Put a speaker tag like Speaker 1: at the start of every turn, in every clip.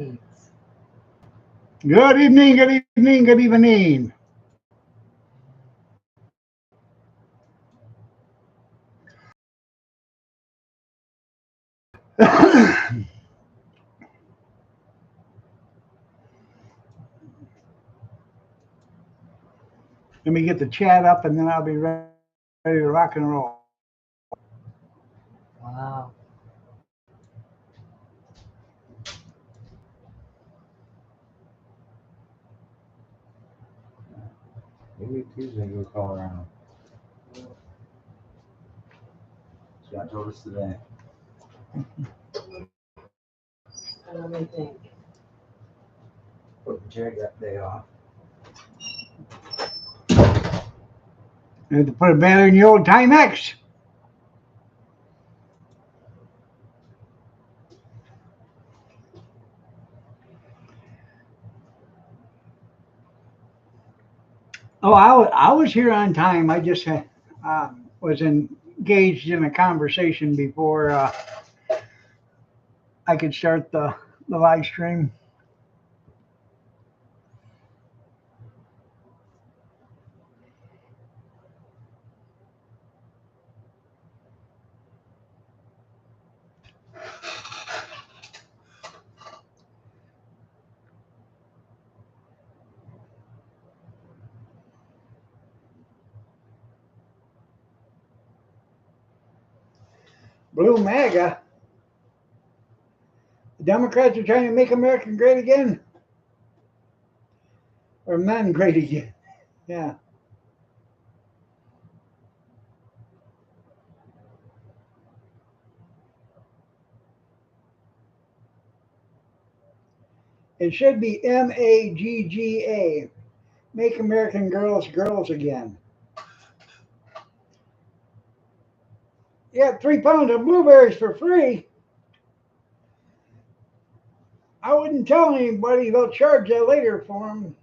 Speaker 1: Good evening, good evening, good evening. Let me get the chat up and then I'll be ready to rock and roll.
Speaker 2: Wow.
Speaker 3: Maybe Tuesday go call around. Scott told us today.
Speaker 2: Let me think.
Speaker 3: Put Jerry that day off.
Speaker 1: I have to put a banner in the old Timex. Oh, I was here on time. I just was engaged in a conversation before I could start the live stream. Blue MAGA. The Democrats are trying to make America great again. Or men great again. Yeah. It should be MAGGA. Make American girls girls again. You got 3 pounds of blueberries for free. I wouldn't tell anybody. They'll charge that later for them.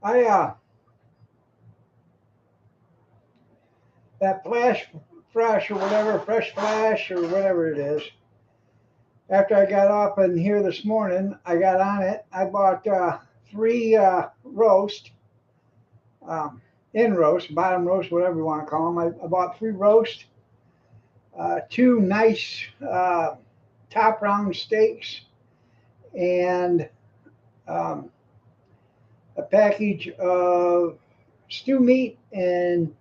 Speaker 1: I that flash fresh or whatever, fresh flash or whatever it is. After I got up in here this morning, I got on it. I bought 3 roast, in roast, bottom roast, whatever you want to call them. I bought 3 roast, 2 nice top round steaks, and um, a package of stew meat and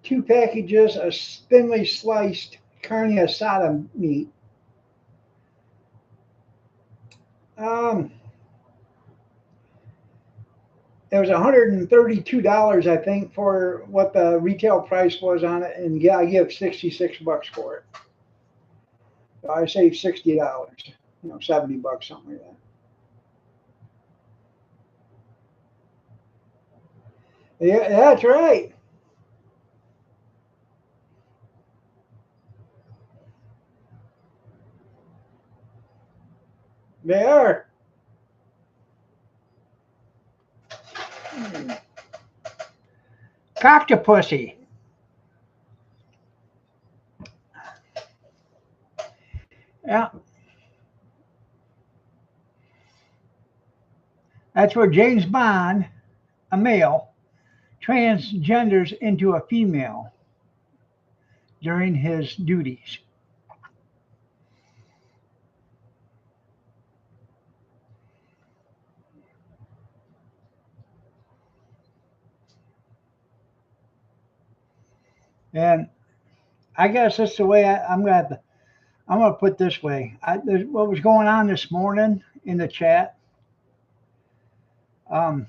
Speaker 1: 2 packages of thinly sliced carne asada meat. Um, it was $132, I think, for what the retail price was on it, and yeah, I give $66 for it. So I saved $60, $70, something like that. Yeah, that's right. They are. Coctopussy. Yeah, that's where James Bond, a male, transgenders into a female during his duties. And I guess that's the way I'm gonna put it this way. What was going on this morning in the chat? Um,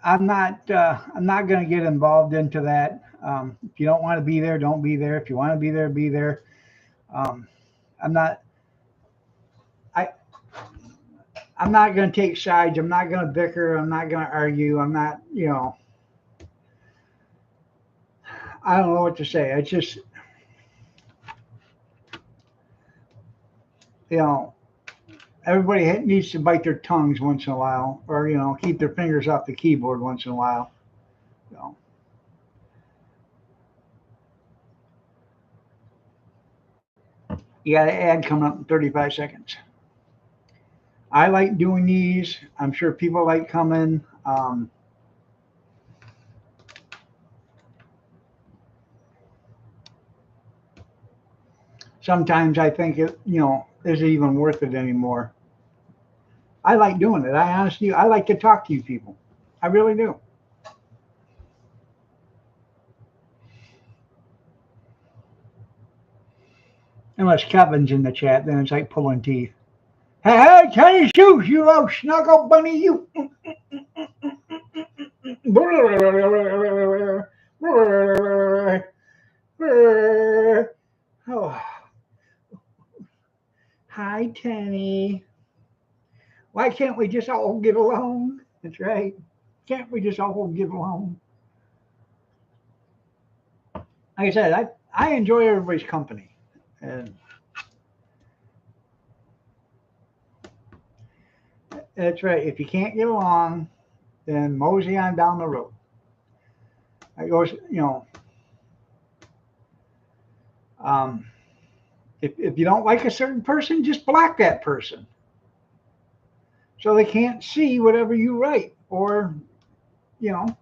Speaker 1: I'm not going to get involved into that. If you don't want to be there, don't be there. If you want to be there, be there. Um, I'm not. I'm not going to take sides. I'm not going to bicker. I'm not going to argue. I'm not, I don't know what to say. It's just, you know, everybody needs to bite their tongues once in a while, or keep their fingers off the keyboard once in a while. So, you got an ad coming up in 35 seconds. I like doing these. I'm sure people like coming. Sometimes I think it, isn't even worth it anymore. I like doing it. I like to talk to you people. I really do. Unless Kevin's in the chat, then it's like pulling teeth. Hey, hey, Tiny Shoes, you little snuggle bunny, you. Oh, hi, Tenny. Why can't we just all get along? That's right. Can't we just all get along? Like I said, I enjoy everybody's company. And that's right. If you can't get along, then mosey on down the road. I goes, um, if you don't like a certain person, just block that person so they can't see whatever you write, or you know,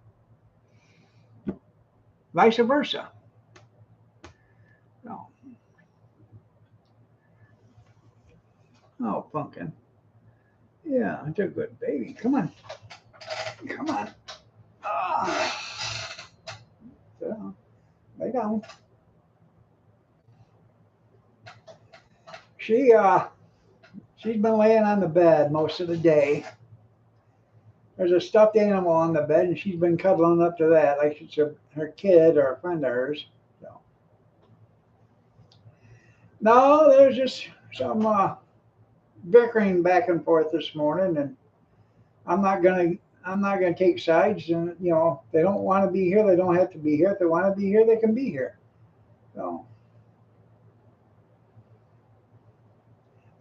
Speaker 1: vice versa. No. Oh, pumpkin. Yeah, it's a good baby. Come on, come on. Ah. So, lay down. She she's been laying on the bed most of the day. There's a stuffed animal on the bed, and she's been cuddling up to that like it's her kid or a friend of hers. So, no, there's just some bickering back and forth this morning, and I'm not gonna I'm not gonna take sides. And they don't want to be here, they don't have to be here. If they want to be here, they can be here. So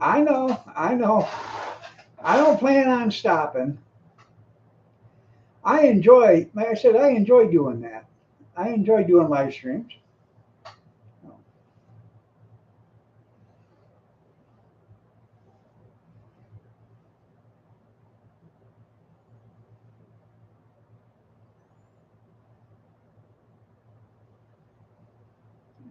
Speaker 1: I know. I don't plan on stopping. I enjoy, like I said, I enjoy doing that. I enjoy doing live streams.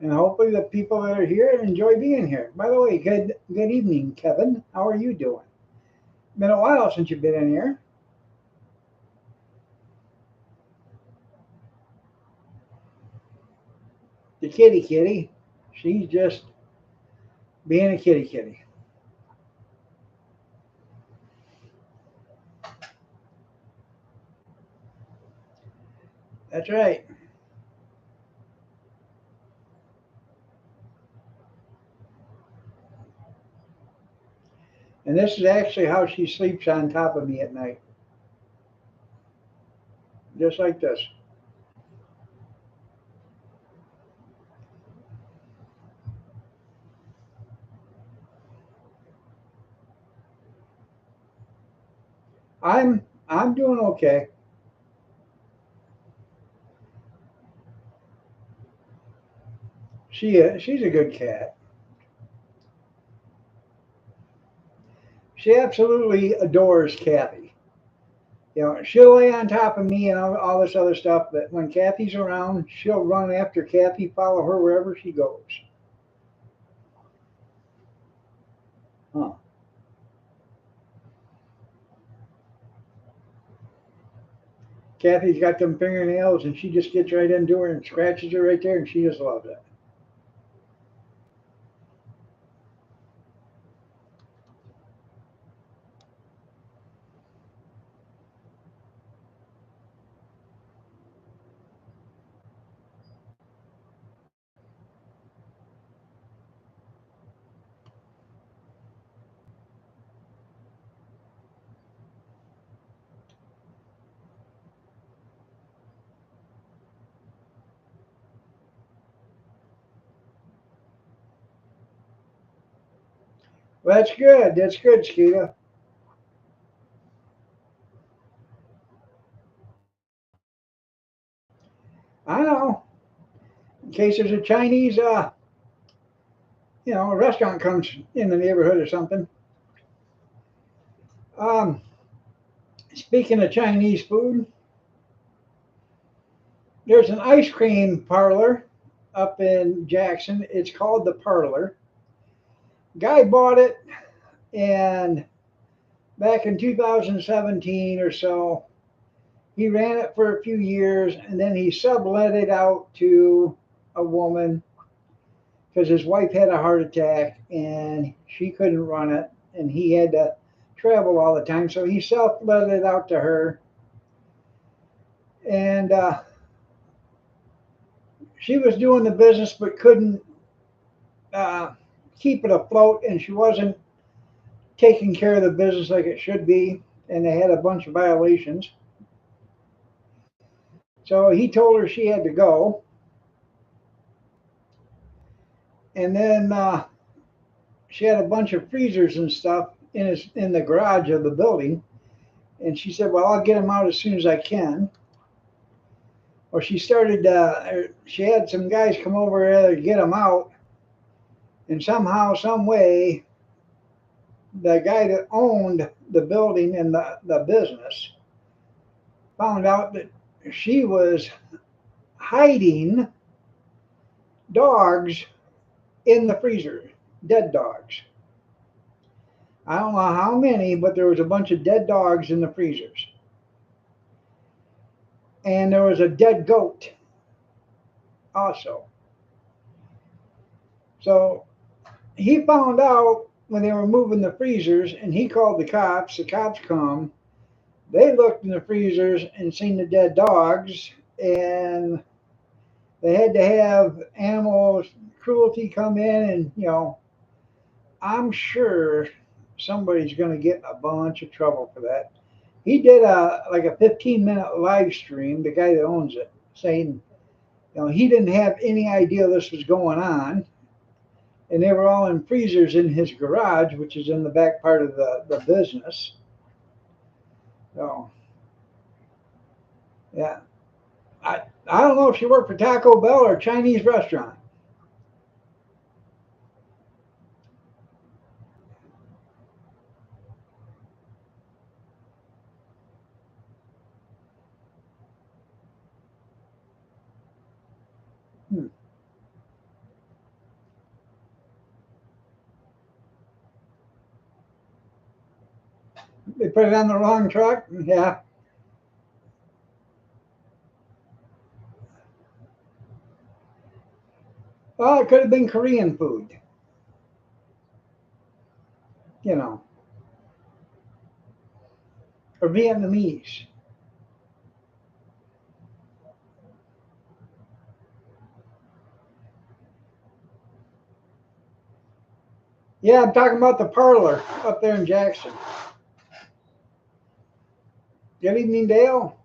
Speaker 1: And hopefully the people that are here enjoy being here. By the way, good evening, Kevin. How are you doing? Been a while since you've been in here. The kitty, she's just being a kitty. That's right. And this is actually how she sleeps on top of me at night. Just like this. I'm doing okay. She's a good cat. She absolutely adores Kathy. She'll lay on top of me and all this other stuff, but when Kathy's around, she'll run after Kathy, follow her wherever she goes. Huh. Kathy's got them fingernails, and she just gets right into her and scratches her right there, and she just loves it. Well, that's good. That's good, Skeeta. I know. In case there's a Chinese, a restaurant comes in the neighborhood or something. Um, Speaking of Chinese food, there's an ice cream parlor up in Jackson. It's called the Parlor. Guy bought it, and back in 2017 or so, he ran it for a few years, and then he sublet it out to a woman because his wife had a heart attack and she couldn't run it, and he had to travel all the time. So he self-let it out to her, and she was doing the business but couldn't uh, keep it afloat, and she wasn't taking care of the business like it should be, and they had a bunch of violations. So he told her she had to go, and then she had a bunch of freezers and stuff in the garage of the building, and she said, "Well, I'll get them out as soon as I can." Well, she started. She had some guys come over there to get them out, and somehow, some way, the guy that owned the building and the business found out that she was hiding dogs in the freezer, dead dogs. I don't know how many, but there was a bunch of dead dogs in the freezers. And there was a dead goat also. So he found out when they were moving the freezers, and he called the cops. The cops come. They looked in the freezers and seen the dead dogs, and they had to have animal cruelty come in, and I'm sure somebody's going to get a bunch of trouble for that. He did a 15-minute live stream, the guy that owns it, saying he didn't have any idea this was going on, and they were all in freezers in his garage, which is in the back part of the business. So yeah, I don't know if she worked for Taco Bell or a Chinese restaurant. Hmm. They put it on the wrong truck. Yeah. Well, it could have been Korean food, you know, or Vietnamese. Yeah, I'm talking about the parlor up there in Jackson. Good evening, Dale.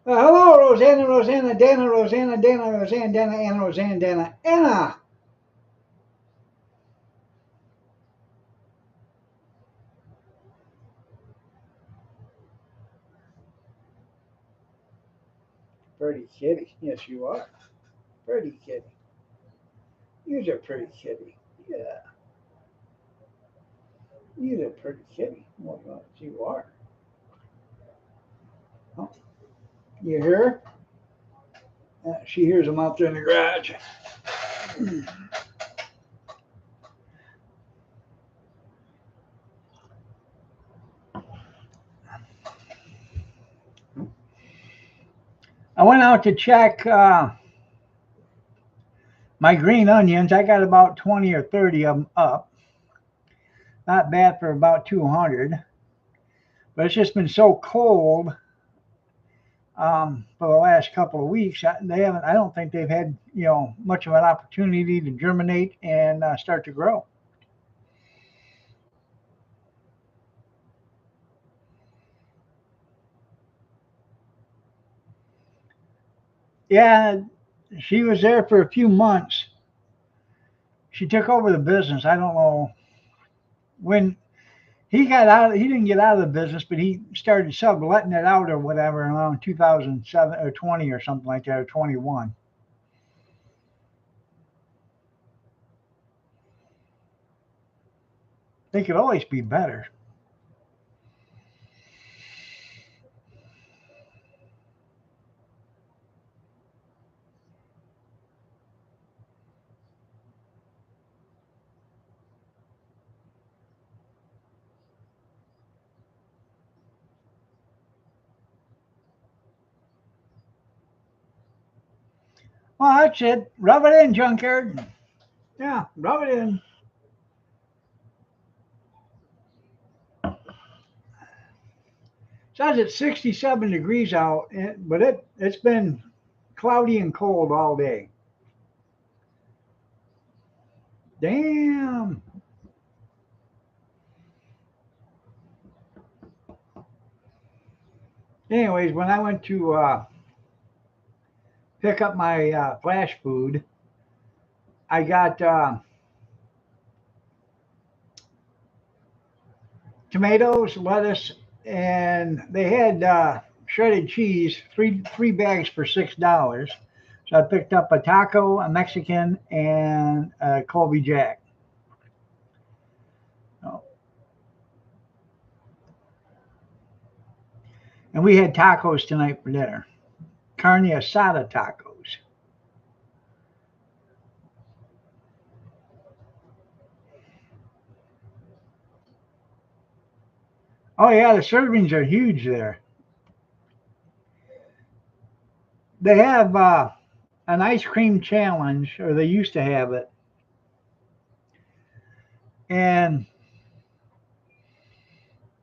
Speaker 1: Hello, Rosanna, Rosanna, Dana, Rosanna, Dana, Rosanna, Dana, Anna, Rosanna, Dana, Anna. Pretty kitty. Yes, you are. Pretty kitty. You're a pretty kitty. Yeah, you're a pretty kitty. Well, you are. Oh, you hear her? She hears them out there in the garage. I went out to check my green onions. I got about 20 or 30 of them up. Not bad for about 200. But it's just been so cold for the last couple of weeks. They haven't. I don't think they've had much of an opportunity to germinate and start to grow. Yeah, she was there for a few months. she took over the business. I don't know when he got out. He didn't get out of the business, but he started subletting it out or whatever around 2007 or 20 or something like that, or 21. They could always be better. Well, that's it. Rub it in, junkyard. Yeah, rub it in. Says it's 67 degrees out, but it's been cloudy and cold all day. Damn. Anyways, when I went to pick up my flash food, I got tomatoes, lettuce, and they had shredded cheese, three bags for $6. So I picked up a taco, a Mexican, and a Colby Jack. Oh, and we had tacos tonight for dinner. Carne asada tacos. Oh yeah, the servings are huge there. They have an ice cream challenge, or they used to have it, and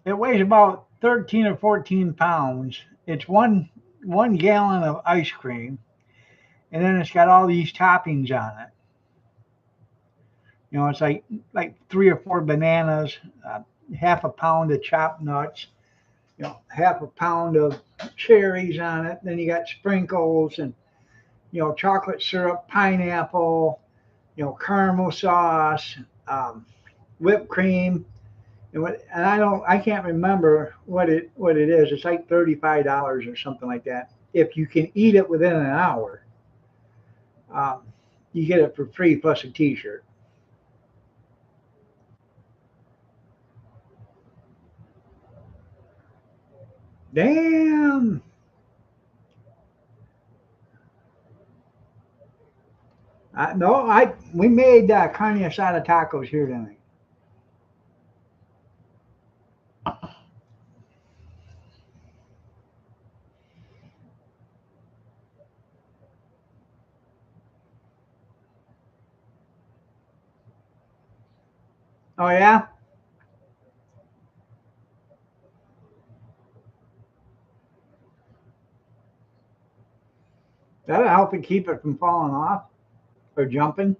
Speaker 1: it weighs about 13 or 14 pounds. It's one gallon of ice cream, and then it's got all these toppings on it. It's like three or four bananas, half a pound of chopped nuts, half a pound of cherries on it. Then you got sprinkles and chocolate syrup, pineapple, caramel sauce, whipped cream, and I can't remember what it is. It's like $35 or something like that. If you can eat it within an hour, um, you get it for free plus a T-shirt. Damn. No, I we made carne asada tacos here tonight. Oh yeah, that'll help it keep it from falling off or jumping.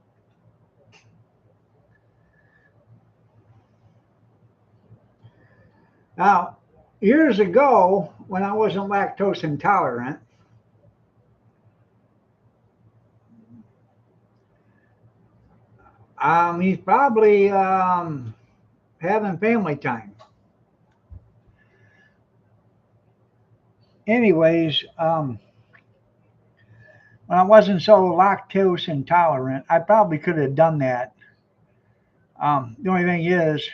Speaker 1: Now, years ago, when I wasn't lactose intolerant, he's probably having family time. Anyways, when I wasn't so lactose intolerant, I probably could have done that. The only thing is,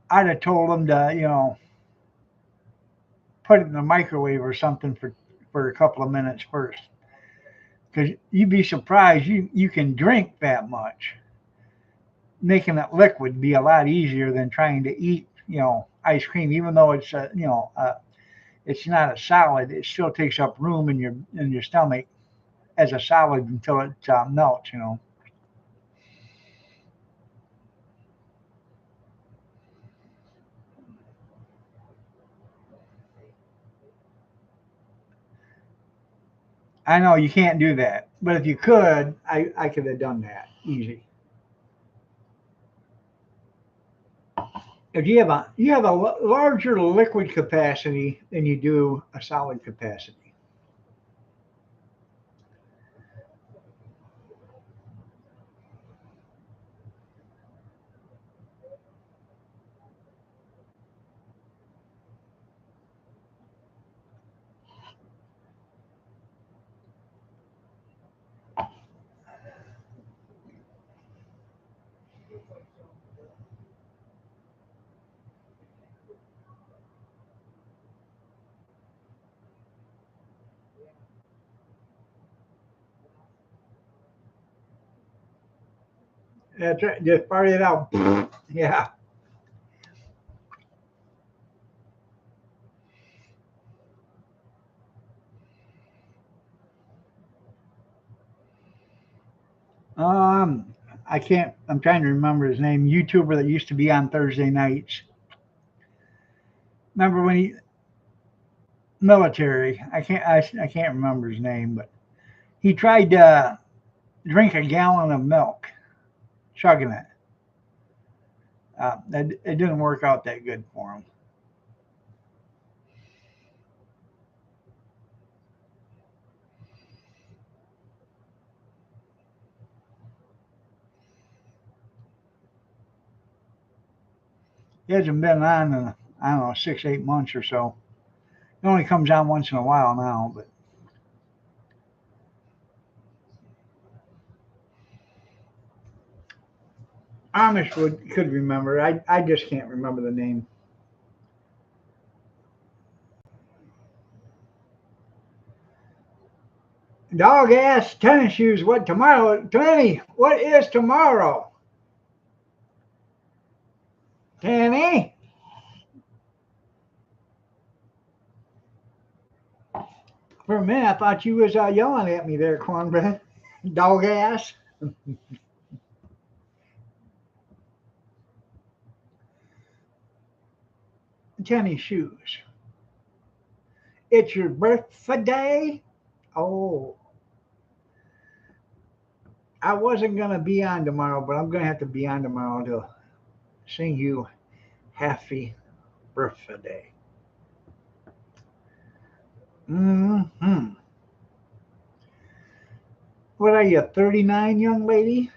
Speaker 1: I'd have told him to, put it in the microwave or something for a couple of minutes first, because you'd be surprised you can drink that much. Making it liquid be a lot easier than trying to eat, ice cream. Even though it's not a solid, it still takes up room in your stomach as a solid until it melts. I know you can't do that, but if you could, I could have done that easy. If you have a larger liquid capacity than you do a solid capacity. That's right. Just party it out. Yeah. Um, I can't. I'm trying to remember his name. YouTuber that used to be on Thursday nights. Remember when he military? I can't remember his name, but he tried to drink a gallon of milk, chugging it. It didn't work out that good for him. He hasn't been on in, I don't know, 6, 8 months or so. It only comes on once in a while now, but Amish could remember. I just can't remember the name. Dog ass tennis shoes. What tomorrow? Tanny, what is tomorrow? Tanny? For a minute, I thought you was yelling at me there, cornbread. Dog ass. Tennis shoes. It's your birthday? Oh, I wasn't going to be on tomorrow, but I'm going to have to be on tomorrow to sing you happy birthday. Mm-hmm. What are you, 39, young lady?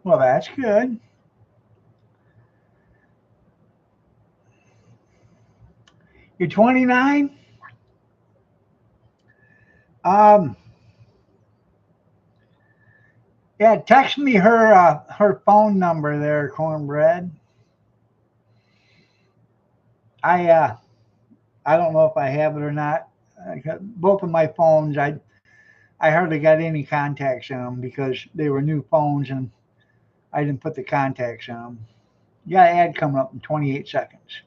Speaker 1: Well, that's good. You're 29? Um, yeah, text me her phone number there, cornbread. I uh I don't know if I have it or not. I got both of my phones, I hardly got any contacts in them because they were new phones and I didn't put the contacts in them. You got an ad coming up in 28 seconds.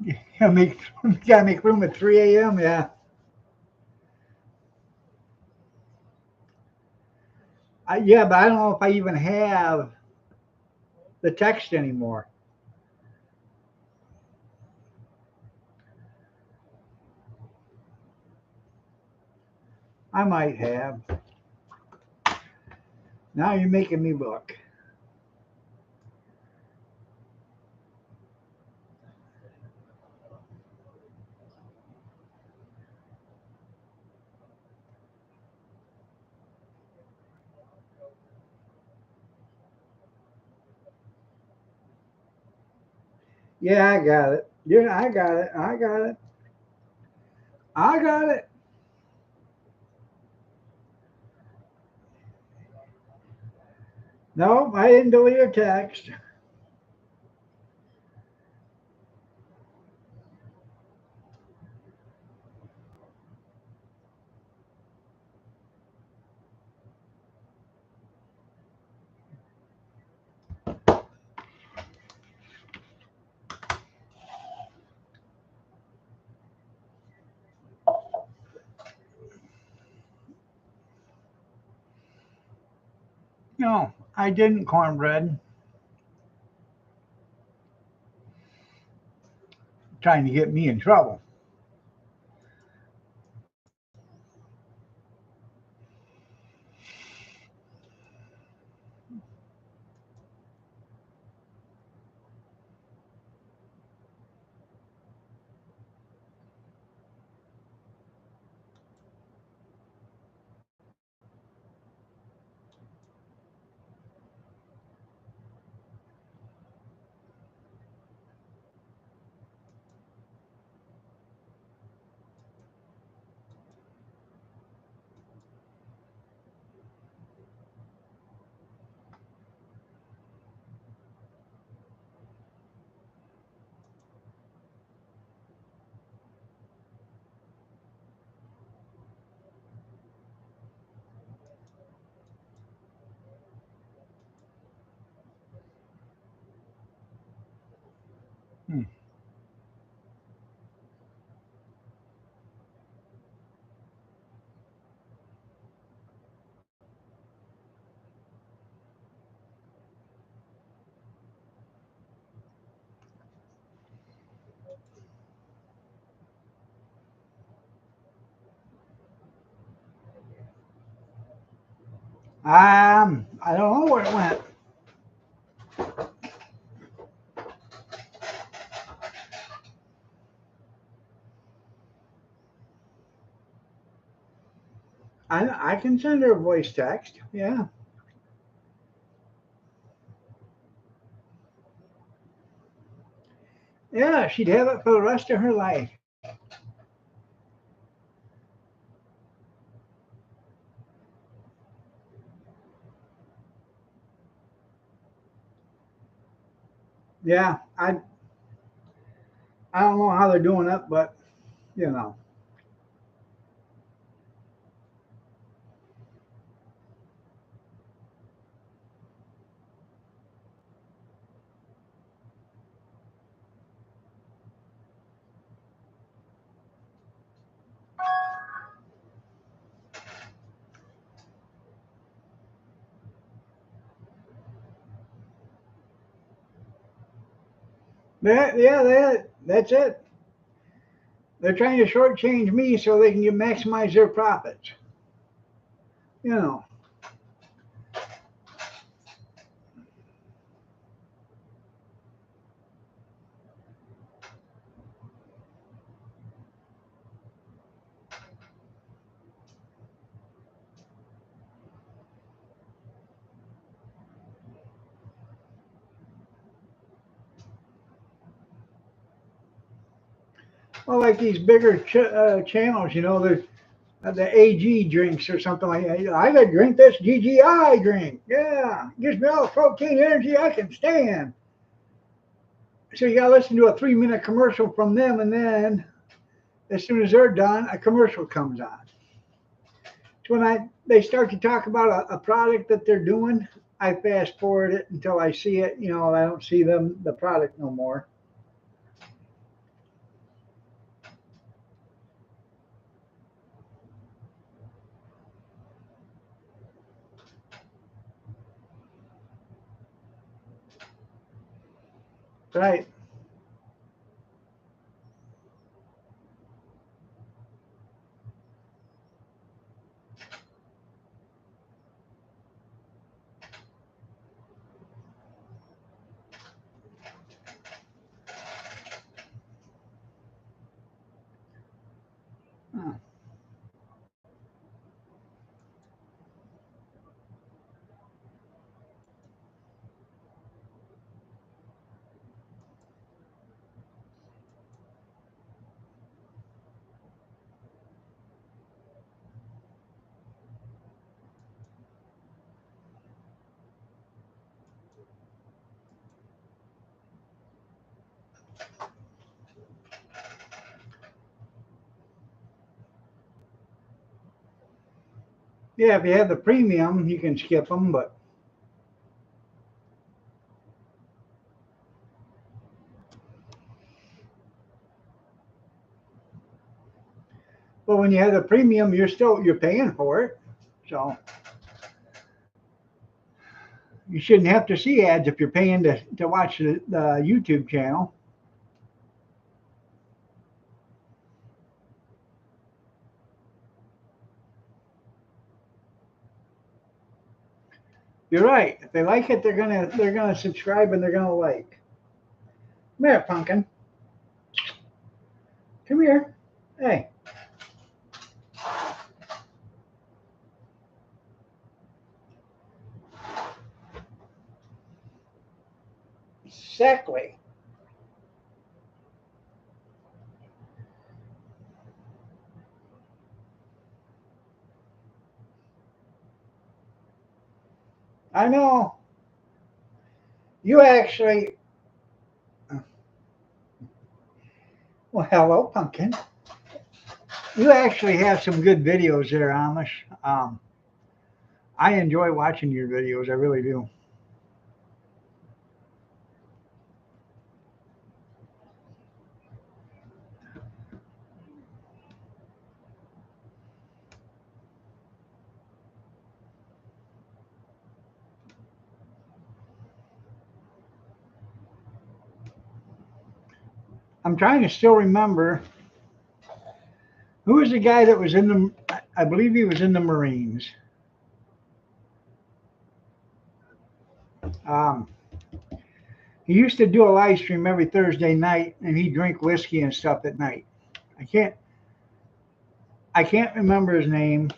Speaker 1: You gotta make room at 3 a.m. Yeah, yeah, but I don't know if I even have the text anymore. I might have. Now you're making me look. Yeah, I got it. Yeah, I got it. I got it. I got it. No, I didn't delete your text. No, I didn't, cornbread. Trying to get me in trouble. I don't know where it went. I can send her a voice text. Yeah. Yeah, she'd have it for the rest of her life. Yeah, I don't know how they're doing it, but you know. That's it. They're trying to shortchange me so they can maximize their profits. You know. Well, like these bigger channels, you know, the AG drinks or something like that. I gotta drink this GGI drink. Yeah, gives me all the protein energy I can stand. So you gotta listen to a 3 minute commercial from them, and then as soon as they're done, a commercial comes on. So when they start to talk about a product that they're doing, I fast forward it until I see it. You know, I don't see the product no more. Right. Huh. Yeah, if you have the premium, you can skip them, but when you have the premium, you're paying for it. So you shouldn't have to see ads if you're paying to watch the YouTube channel. You're right. If they like it, they're gonna subscribe and they're gonna like. Come here, pumpkin. Come here. Hey. Exactly. I know. You actually. Well, hello, pumpkin. You actually have some good videos there, Amish. I enjoy watching your videos. I really do. I'm trying to still remember who was the guy that was in the. I believe he was in the Marines. Um, he used to do a live stream every Thursday night, and he'd drink whiskey and stuff at night. I can't I can't remember his name,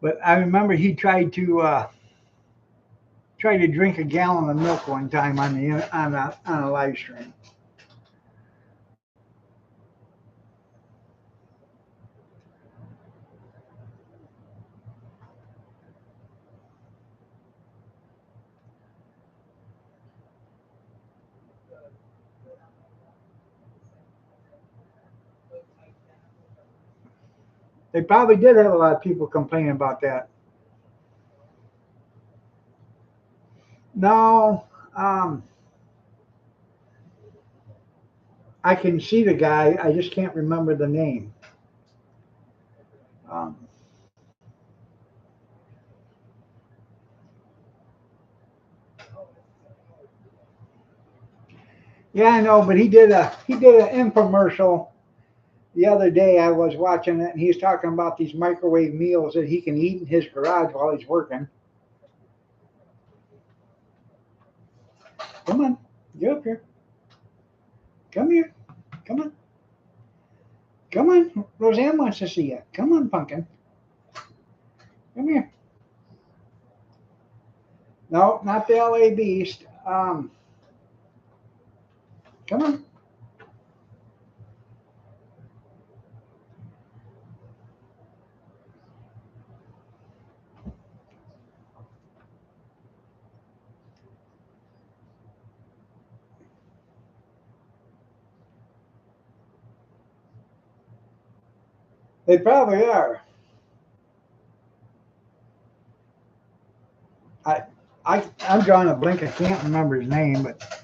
Speaker 1: but I remember he tried to drink a gallon of milk one time on a live stream. They probably did have a lot of people complaining about that. No, um, I can see the guy. I just can't remember the name. Um, yeah, I know, but he did an infomercial the other day. I was watching it, and he's talking about these microwave meals that he can eat in his garage while he's working. Come on, get up here. Come here. Come on. Come on. Roseanne wants to see you. Come on, pumpkin. Come here. No, not the LA Beast. Come on. They probably are. I, I'm drawing a blank. I can't remember his name, but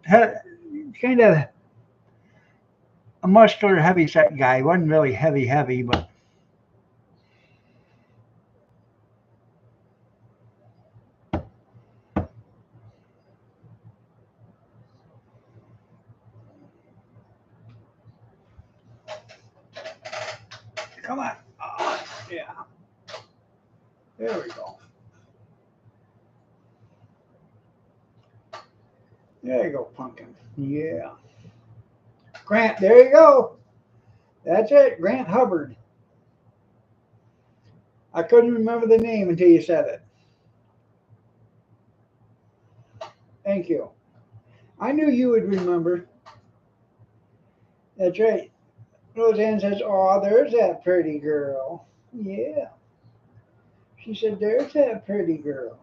Speaker 1: had kind of a muscular, heavy set guy. He wasn't really heavy, but come on. Oh, yeah. There we go. There you go, pumpkin. Yeah. Grant, there you go. That's it. Grant Hubbard. I couldn't remember the name until you said it. Thank you. I knew you would remember. That's right. Roseanne says, "Oh, there's that pretty girl." Yeah. She said, "There's that pretty girl."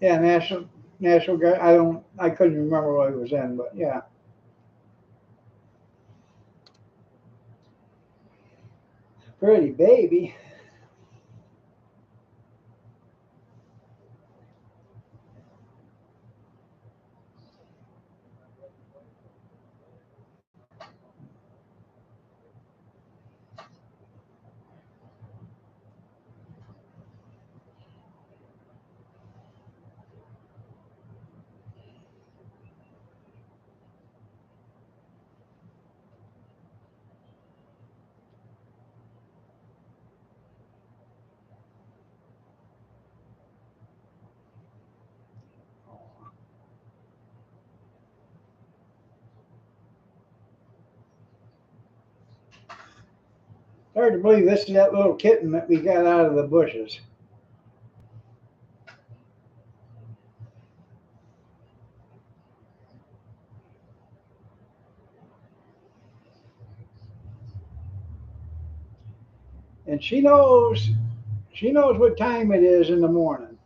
Speaker 1: Yeah, National Guard. I couldn't remember what it was in, but yeah. Pretty baby. Hard to believe this is that little kitten that we got out of the bushes. And she knows what time it is in the morning.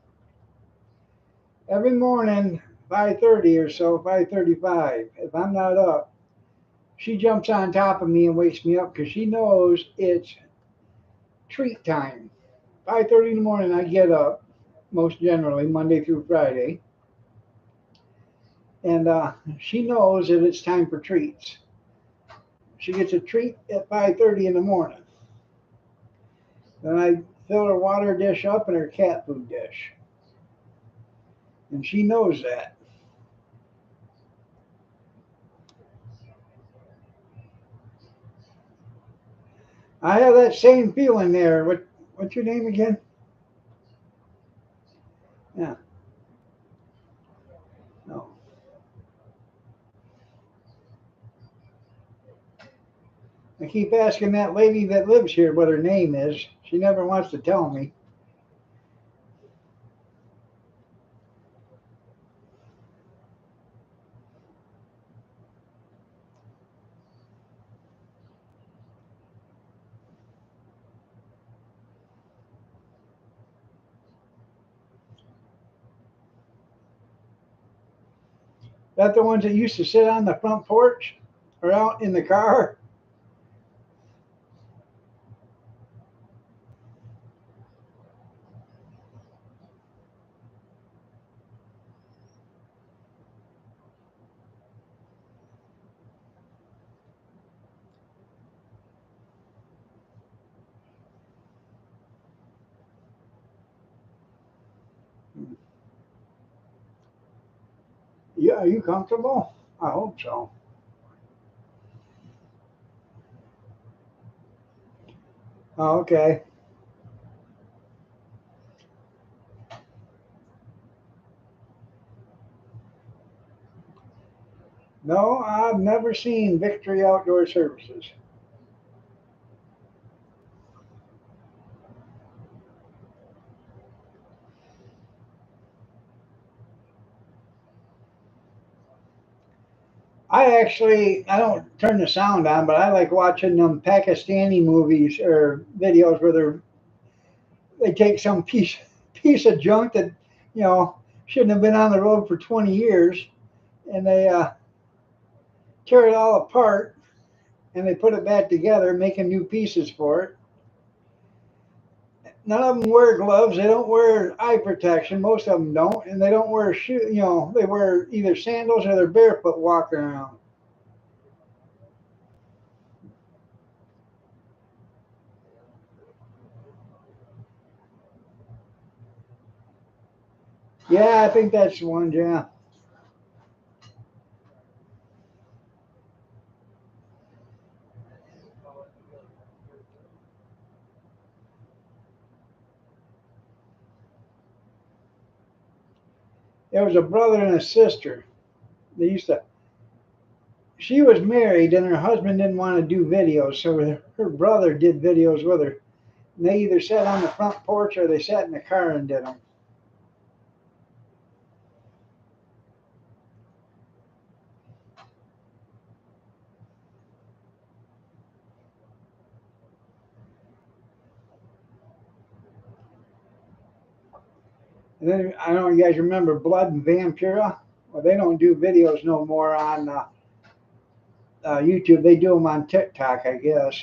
Speaker 1: Every morning, 5:30 or so, 5:35. If I'm not up, she jumps on top of me and wakes me up because she knows it's treat time. 5:30 in the morning, I get up, most generally Monday through Friday, and she knows that it's time for treats. She gets a treat at 5:30 in the morning. Then I fill her water dish up and her cat food dish, and she knows that. I have that same feeling there. What's your name again? Yeah. No. I keep asking that lady that lives here what her name is. She never wants to tell me. That the ones that used to sit on the front porch or out in the car? Yeah, are you comfortable? I hope so. Oh, okay. No, I've never seen Victory Outdoor Services. I don't turn the sound on, but I like watching them Pakistani movies or videos where they take some piece of junk that you know shouldn't have been on the road for 20 years, and they tear it all apart and they put it back together, making new pieces for it. None of them wear gloves. They don't wear eye protection. Most of them don't, and they don't wear shoe. You know, they wear either sandals or they're barefoot walking around. Yeah, I think that's the one. Yeah, there was a brother and a sister. They used to. She was married, and her husband didn't want to do videos, so her brother did videos with her. And they either sat on the front porch or they sat in the car and did them. And then I don't know you guys remember Blood and Vampira. Well, they don't do videos no more on YouTube. They do them on TikTok, I guess.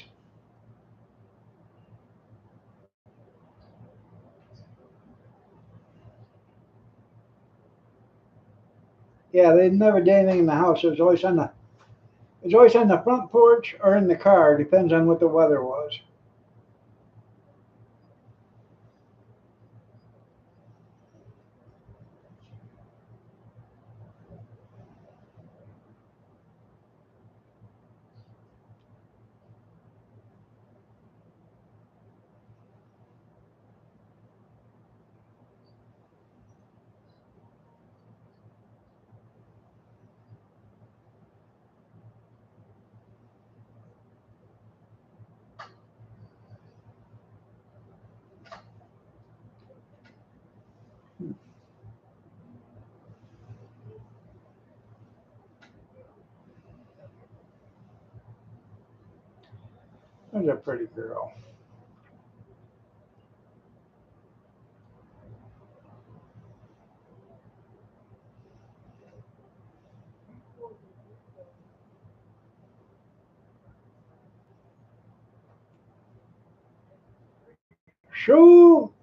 Speaker 1: Yeah, they never did anything in the house. It was always on the front porch or in the car. Depends on what the weather was. That was a pretty girl. Shoo!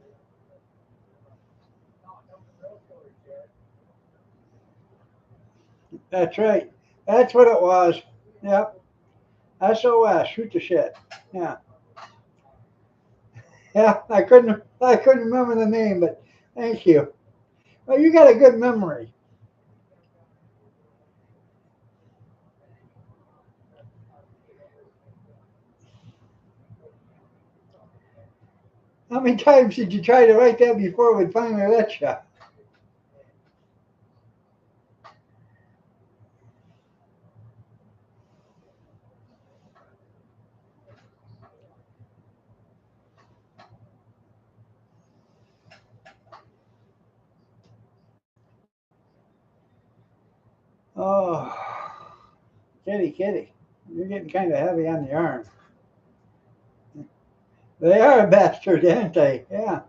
Speaker 1: That's right. That's what it was. Yep. SOS. Shoot the shit. Yeah. Yeah. I couldn't remember the name, but thank you. Well, you got a good memory. How many times did you try to write that before we finally let you? Oh, kitty, kitty. You're getting kind of heavy on the arm. They are a bastard, aren't they? Yeah.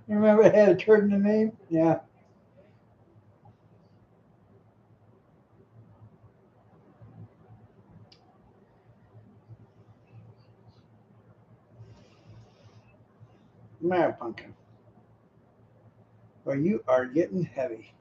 Speaker 1: Remember it had a turd in the name? Yeah. Mary Pumpkin. Well, you are getting heavy.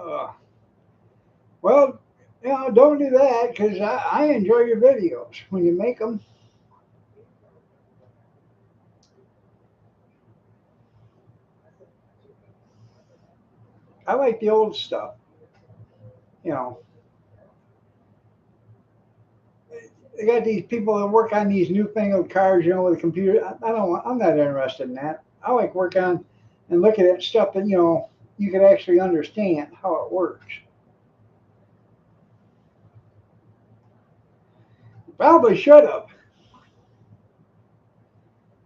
Speaker 1: Uh, well, don't do that because I enjoy your videos when you make them. I like the old stuff. You know, they got these people that work on these newfangled cars, with a computer. I don't want. I'm not interested in that. I like work on and looking at stuff that you can actually understand how it works. Probably should have.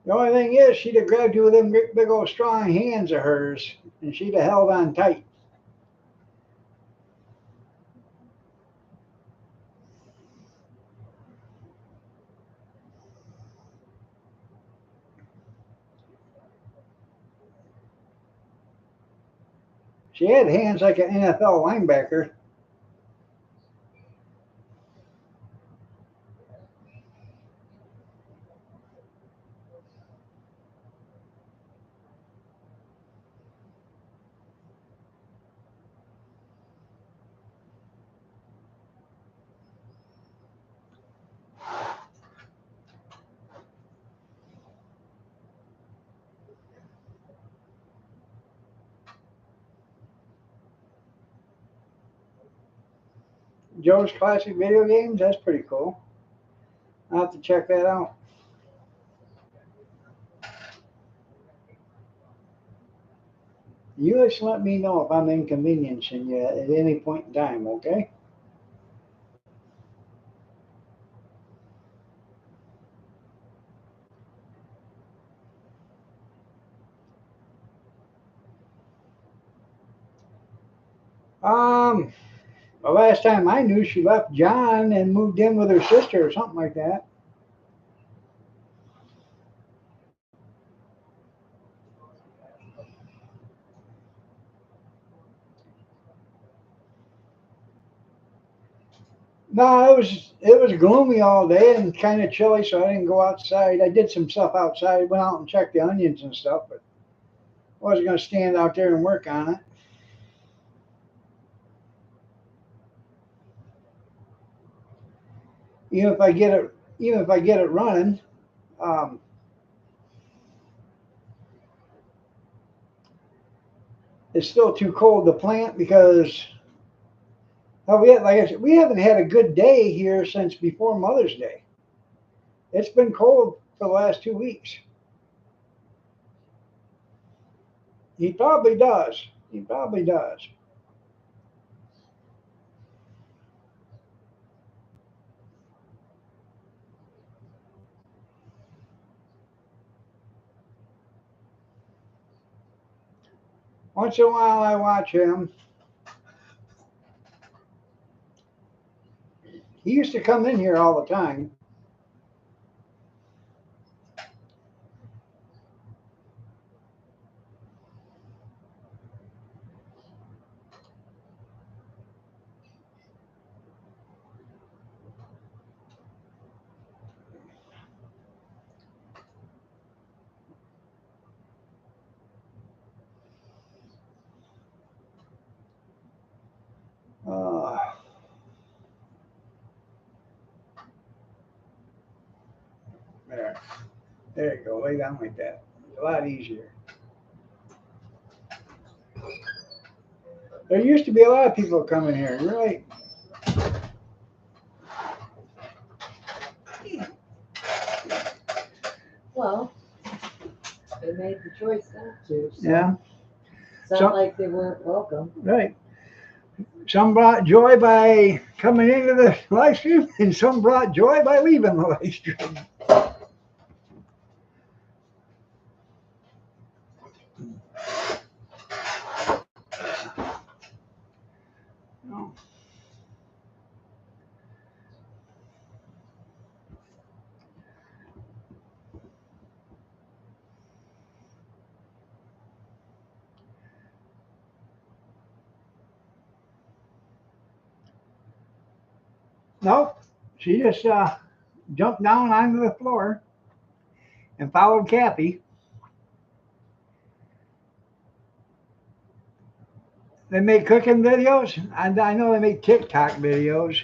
Speaker 1: The only thing is, she'd have grabbed you with them big old strong hands of hers, and she'd have held on tight. She had hands like an NFL linebacker. Joe's Classic Video Games, that's pretty cool. I'll have to check that out. You just let me know if I'm inconveniencing you at any point in time, okay? Um, the last time I knew, she left John and moved in with her sister or something like that. No, it was gloomy all day and kind of chilly, so I didn't go outside. I did some stuff outside, went out and checked the onions and stuff, but I wasn't going to stand out there and work on it. Even if I get it, even if I get it running, um, it's still too cold to plant because like I said, we haven't had a good day here since before Mother's Day. It's been cold for the last 2 weeks. He probably does. He probably does. Once in a while, I watch him. He used to come in here all the time. There you go. Lay down like that. It's a lot easier. There used to be a lot of people coming here. You're right.
Speaker 2: Well, they made the choice not to. So
Speaker 1: Yeah.
Speaker 2: it's not
Speaker 1: So-
Speaker 2: like they weren't welcome.
Speaker 1: Right. Some brought joy by coming into the live stream, and some brought joy by leaving the live stream. Oh. Nope. She just jumped down onto the floor and followed Cappy. They make cooking videos. I know they make TikTok videos.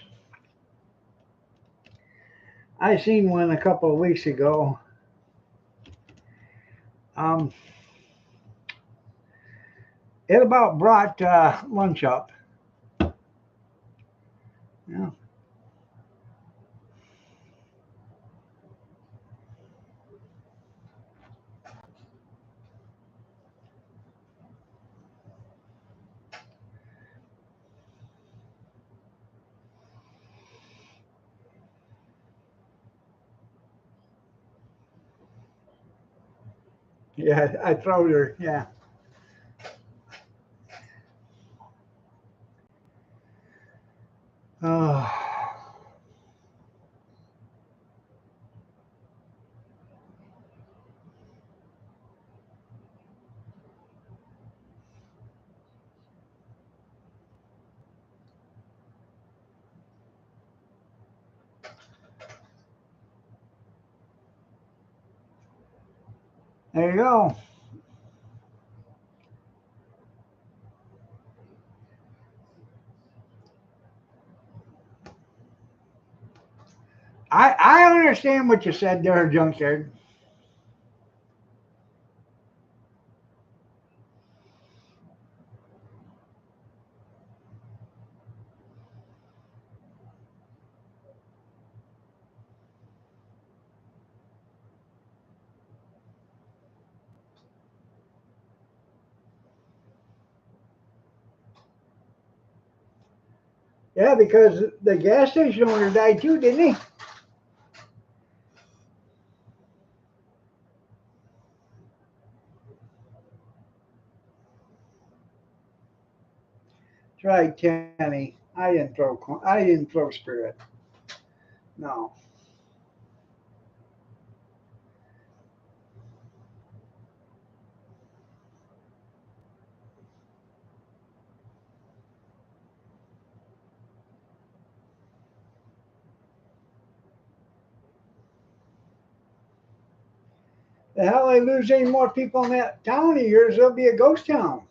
Speaker 1: I seen one a couple of weeks ago. It about brought lunch up. Yeah. Yeah, I throwed her. Yeah. Oh. There you go. I understand what you said there, Junkyard. Yeah, because the gas station owner died too, didn't he? That's right, Kenny. I didn't throw spirit. No. The hell they lose any more people in that town of yours, there'll be a ghost town.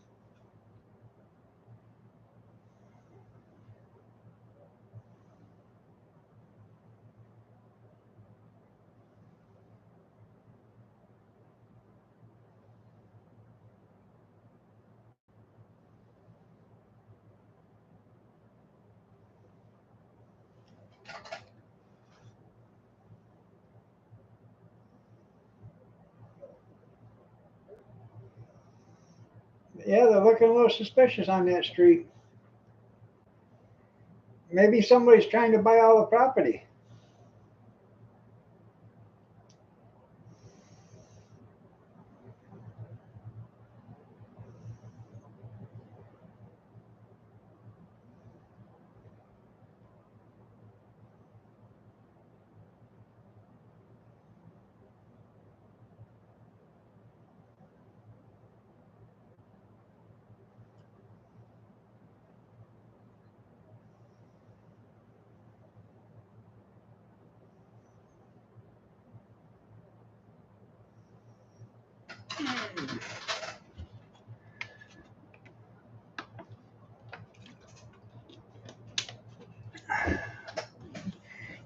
Speaker 1: Yeah, they're looking a little suspicious on that street. Maybe somebody's trying to buy all the property.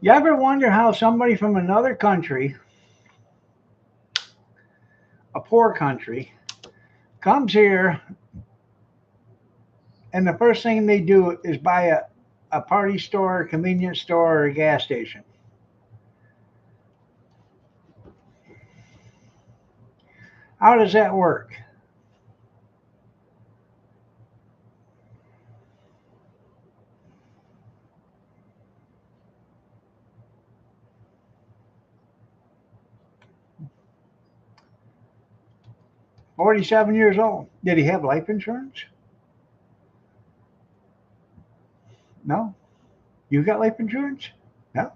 Speaker 1: You ever wonder how somebody from another country poor country, comes here, and the first thing they do is buy a party store, a convenience store, or a gas station. How does that work? $47 years old. Did he have life insurance? No. You got life insurance? No.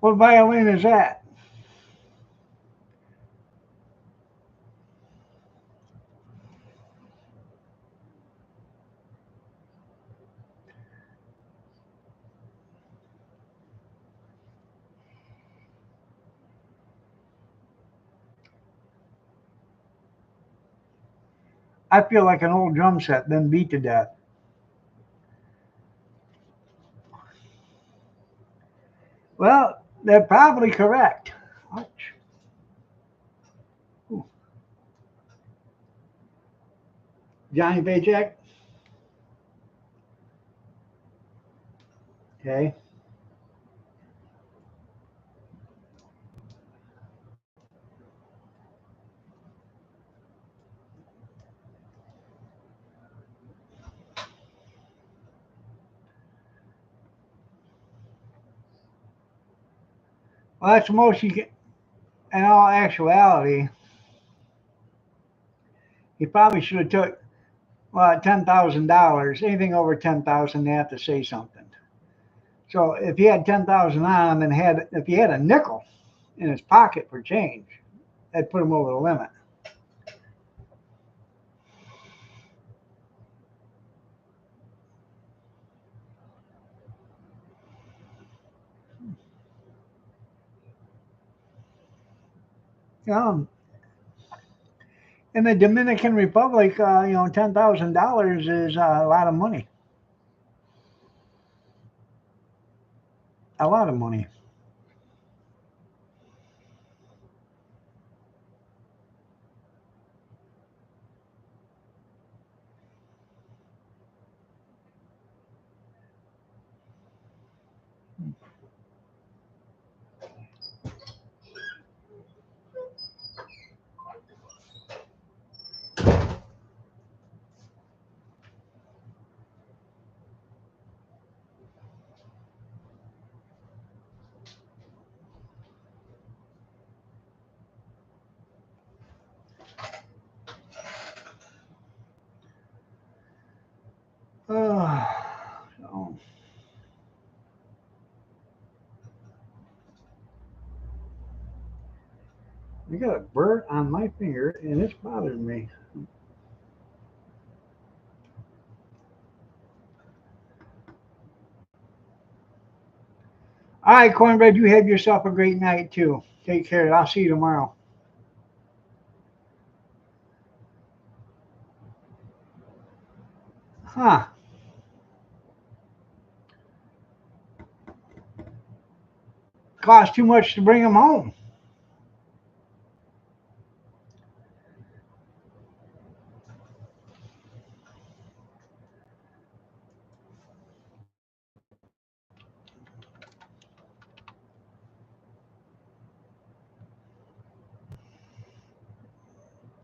Speaker 1: What violin is that? I feel like an old drum set been beat to death. Well, they're probably correct. Ouch. Ooh. Johnny Paycheck. Okay. Well, that's the most you can. In all actuality, he probably should have took $10,000. Anything over 10,000, they have to say something. So if he had 10,000 on him and if he had a nickel in his pocket for change, that'd put him over the limit. Um, in the Dominican Republic, $10,000 is a lot of money. A lot of money. So I got a burr on my finger, and it's bothering me. All right, Cornbread, you have yourself a great night too. Take care. I'll see you tomorrow. Huh. Cost too much to bring them home.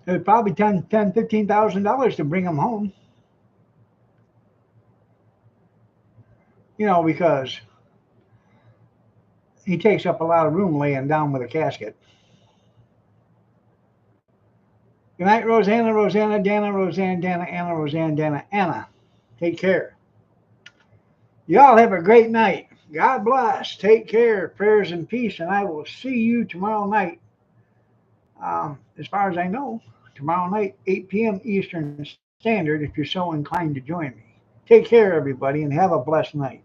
Speaker 1: It's probably $15,000 to bring them home. Because he takes up a lot of room laying down with a casket. Good night, Rosanna, Rosanna, Dana, Rosanna, Dana, Anna, Rosanna, Dana, Anna. Take care. Y'all have a great night. God bless. Take care. Prayers and peace. And I will see you tomorrow night. As far as I know, tomorrow night, 8 p.m. Eastern Standard, if you're so inclined to join me. Take care, everybody, and have a blessed night.